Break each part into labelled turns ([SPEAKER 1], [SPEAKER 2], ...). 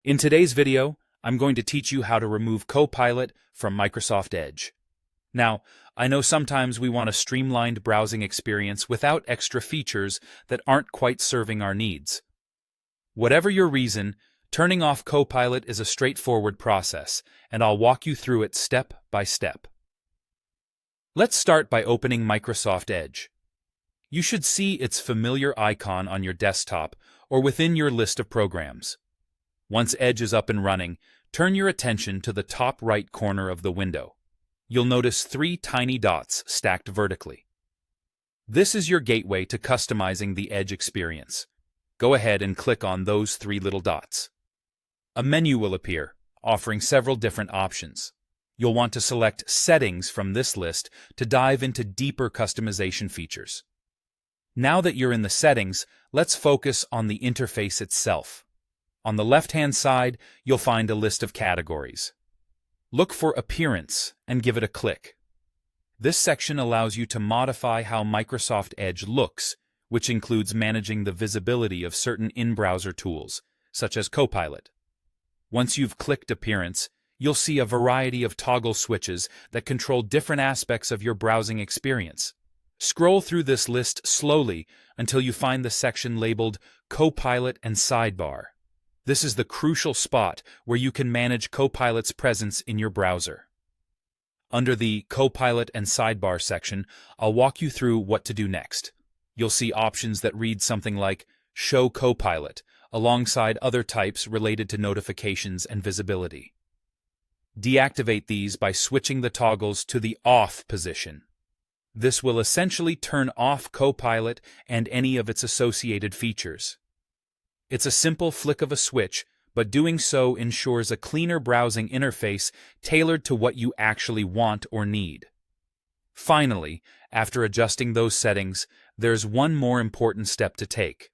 [SPEAKER 1] In today's video, I'm going to teach you how to remove Copilot from Microsoft Edge. Now, I know sometimes we want a streamlined browsing experience without extra features that aren't quite serving our needs. Whatever your reason, turning off Copilot is a straightforward process, and I'll walk you through it step by step. Let's start by opening Microsoft Edge. You should see its familiar icon on your desktop or within your list of programs. Once Edge is up and running, turn your attention to the top right corner of the window. You'll notice 3 tiny dots stacked vertically. This is your gateway to customizing the Edge experience. Go ahead and click on those 3 little dots. A menu will appear, offering several different options. You'll want to select Settings from this list to dive into deeper customization features. Now that you're in the settings, let's focus on the interface itself. On the left-hand side, you'll find a list of categories. Look for Appearance and give it a click. This section allows you to modify how Microsoft Edge looks, which includes managing the visibility of certain in-browser tools, such as Copilot. Once you've clicked Appearance, you'll see a variety of toggle switches that control different aspects of your browsing experience. Scroll through this list slowly until you find the section labeled Copilot and Sidebar. This is the crucial spot where you can manage Copilot's presence in your browser. Under the Copilot and Sidebar section, I'll walk you through what to do next. You'll see options that read something like Show Copilot, alongside other types related to notifications and visibility. Deactivate these by switching the toggles to the Off position. This will essentially turn off Copilot and any of its associated features. It's a simple flick of a switch, but doing so ensures a cleaner browsing interface tailored to what you actually want or need. Finally, after adjusting those settings, there's one more important step to take.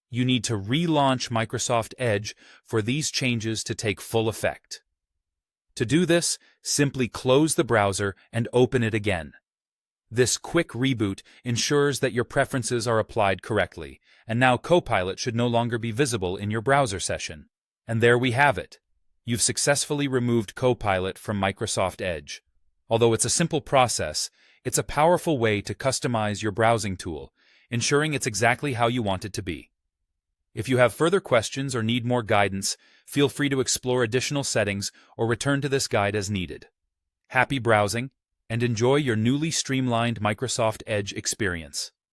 [SPEAKER 1] You need to relaunch Microsoft Edge for these changes to take full effect. To do this, simply close the browser and open it again. This quick reboot ensures that your preferences are applied correctly, and now Copilot should no longer be visible in your browser session. And there we have it. You've successfully removed Copilot from Microsoft Edge. Although it's a simple process, it's a powerful way to customize your browsing tool, ensuring it's exactly how you want it to be. If you have further questions or need more guidance, feel free to explore additional settings or return to this guide as needed. Happy browsing, and enjoy your newly streamlined Microsoft Edge experience.